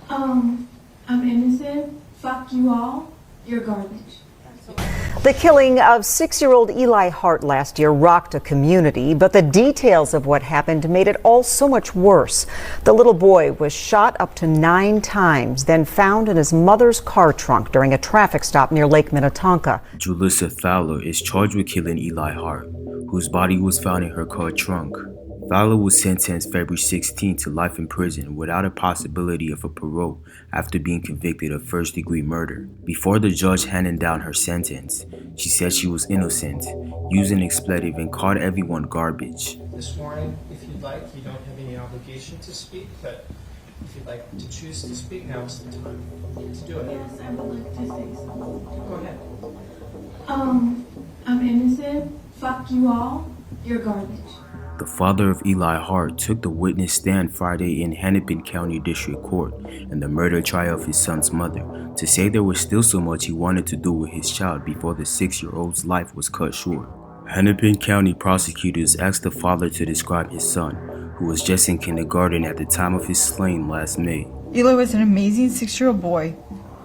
I'm innocent. Fuck you all. You're garbage. The killing of 6-year-old Eli Hart last year rocked a community, but the details of what happened made it all so much worse. The little boy was shot up to 9 times, then found in his mother's car trunk during a traffic stop near Lake Minnetonka. Jullissa Thaler is charged with killing Eli Hart, whose body was found in her car trunk. Thaler was sentenced February 16 to life in prison without a possibility of a parole after being convicted of first-degree murder. Before the judge handed down her sentence, she said she was innocent, used an expletive, and called everyone garbage. This morning, if you'd like, you don't have any obligation to speak, but if you'd like to choose to speak, now is the time to do it. Yes, I would like to say something. Go ahead. I'm innocent. Fuck you all. You're garbage. The father of Eli Hart took the witness stand Friday in Hennepin County District Court in the murder trial of his son's mother to say there was still so much he wanted to do with his child before the 6-year-old's life was cut short. Hennepin County prosecutors asked the father to describe his son, who was just in kindergarten at the time of his slaying last May. Eli was an amazing 6-year-old boy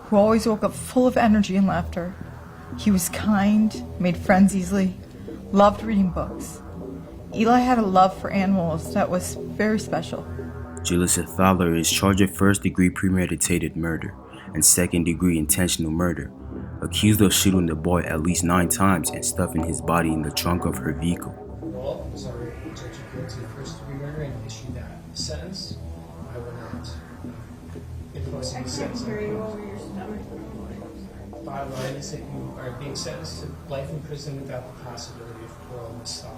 who always woke up full of energy and laughter. He was kind, made friends easily, loved reading books. Eli had a love for animals that was very special. Jullissa Thaler is charged with first-degree premeditated murder and second-degree intentional murder, accused of shooting the boy at least 9 times and stuffing his body in the trunk of her vehicle. Roll was already judged guilty of first-degree murder and issued that sentence. I will not impose any sentence. Carry you over your stomach. By law, innocent, you are being sentenced to life in prison without the possibility of parole, Ms. Thaler.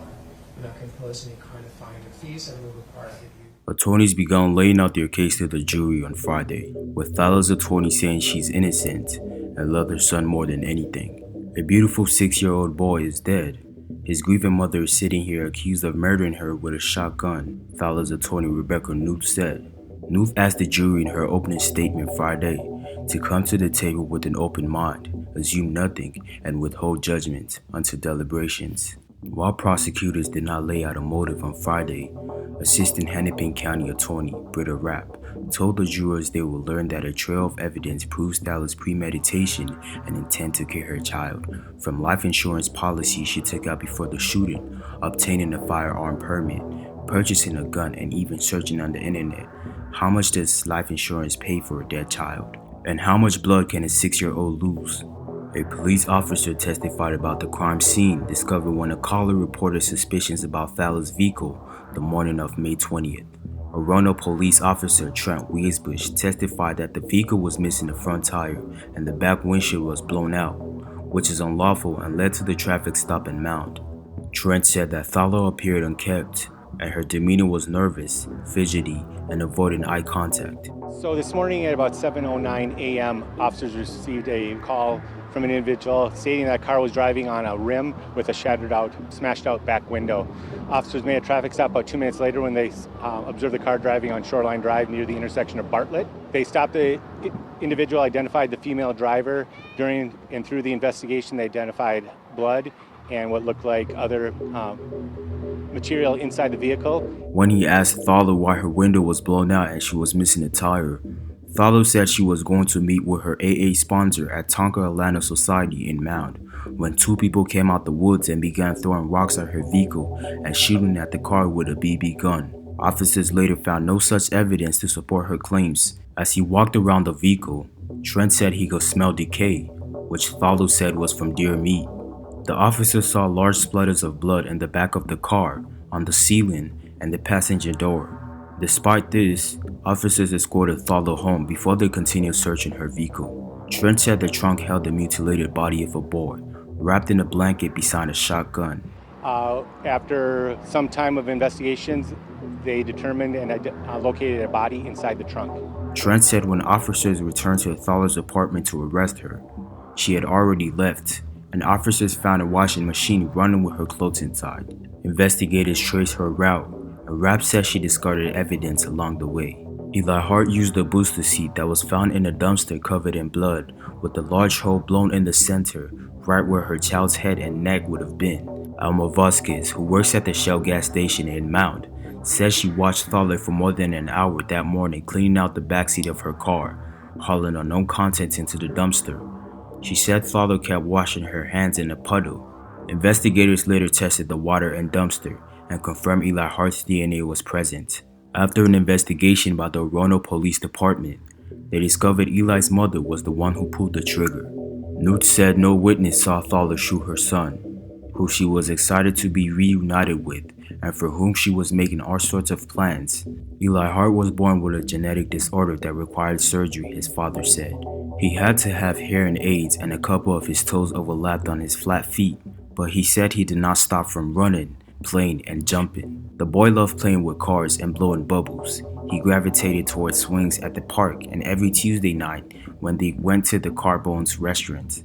I'm not going to impose any kind of fine or fees that will require that you. Attorneys began laying out their case to the jury on Friday, with Thaler's attorney saying she's innocent and loved her son more than anything. A beautiful 6-year-old boy is dead. His grieving mother is sitting here accused of murdering her with a shotgun, Thaler's attorney Rebecca Nuth said. Nuth asked the jury in her opening statement Friday to come to the table with an open mind, assume nothing, and withhold judgment until deliberations. While prosecutors did not lay out a motive on Friday, Assistant Hennepin County Attorney Britta Rapp told the jurors they will learn that a trail of evidence proves Thaler's premeditation and intent to kill her child, from life insurance policies she took out before the shooting, obtaining a firearm permit, purchasing a gun, and even searching on the internet. How much does life insurance pay for a dead child? And how much blood can a 6-year-old lose? A police officer testified about the crime scene discovered when a caller reported suspicions about Thaler's vehicle the morning of May 20th. A Roanoke police officer, Trent Weisbush, testified that the vehicle was missing the front tire and the back windshield was blown out, which is unlawful and led to the traffic stop and mound. Trent said that Thaler appeared unkempt and her demeanor was nervous, fidgety, and avoiding eye contact. So this morning at about 7:09 a.m., officers received a call from an individual stating that a car was driving on a rim with a smashed out back window. Officers made a traffic stop about 2 minutes later when they observed the car driving on Shoreline Drive near the intersection of Bartlett. They stopped the individual, identified the female driver. During and through the investigation, they identified blood and what looked like other material inside the vehicle. When he asked Thaler why her window was blown out and she was missing a tire, Thaler said she was going to meet with her AA sponsor at Tonka Atlanta Society in Mound when 2 people came out the woods and began throwing rocks at her vehicle and shooting at the car with a BB gun. Officers later found no such evidence to support her claims. As he walked around the vehicle, Trent said he could smell decay, which Thaler said was from deer meat. The officer saw large splatters of blood in the back of the car, on the ceiling, and the passenger door. Despite this, officers escorted Thaler home before they continued searching her vehicle. Trent said the trunk held the mutilated body of a boy, wrapped in a blanket beside a shotgun. After some time of investigations, they determined and located a body inside the trunk. Trent said when officers returned to Thaler's apartment to arrest her, she had already left, and officers found a washing machine running with her clothes inside. Investigators traced her route, and Rapp said she discarded evidence along the way. Eli Hart used a booster seat that was found in a dumpster covered in blood, with a large hole blown in the center, right where her child's head and neck would have been. Alma Vasquez, who works at the Shell gas station in Mound, said she watched Thaler for more than an hour that morning cleaning out the backseat of her car, hauling unknown contents into the dumpster. She said Thaler kept washing her hands in a puddle. Investigators later tested the water and dumpster and confirmed Eli Hart's DNA was present. After an investigation by the Roanoke Police Department, they discovered Eli's mother was the one who pulled the trigger. Newt said no witness saw Thaler shoot her son, who she was excited to be reunited with and for whom she was making all sorts of plans. Eli Hart was born with a genetic disorder that required surgery, his father said. He had to have hearing aids and a couple of his toes overlapped on his flat feet, but he said he did not stop from running, playing, and jumping. The boy loved playing with cars and blowing bubbles. He gravitated towards swings at the park and every Tuesday night when they went to the Carbone's restaurant.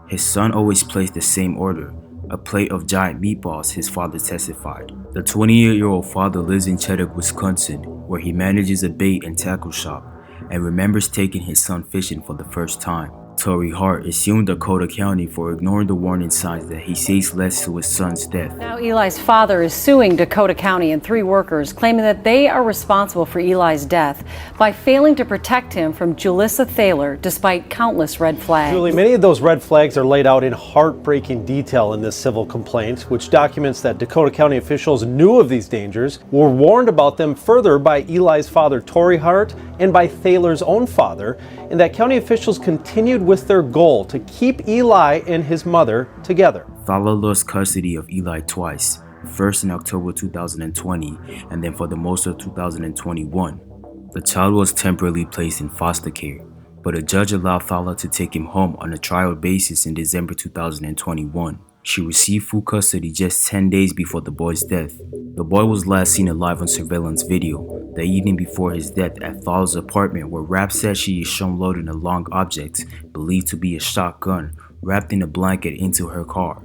His son always placed the same order, a plate of giant meatballs, his father testified. The 28-year-old father lives in Cheddock, Wisconsin, where he manages a bait and tackle shop and remembers taking his son fishing for the first time. Eli Hart is suing Dakota County for ignoring the warning signs that he says led to his son's death. Now Eli's father is suing Dakota County and 3 workers, claiming that they are responsible for Eli's death by failing to protect him from Jullissa Thaler despite countless red flags. Julie, many of those red flags are laid out in heartbreaking detail in this civil complaint, which documents that Dakota County officials knew of these dangers, were warned about them further by Eli's father, Eli Hart, and by Thaler's own father, and that county officials continued with their goal to keep Eli and his mother together. Thaler lost custody of Eli twice, first in October 2020 and then for the most of 2021. The child was temporarily placed in foster care, but a judge allowed Thaler to take him home on a trial basis in December 2021. She received full custody just 10 days before the boy's death. The boy was last seen alive on surveillance video the evening before his death at Thaler's apartment, where Rapp said she is shown loading a long object believed to be a shotgun wrapped in a blanket into her car.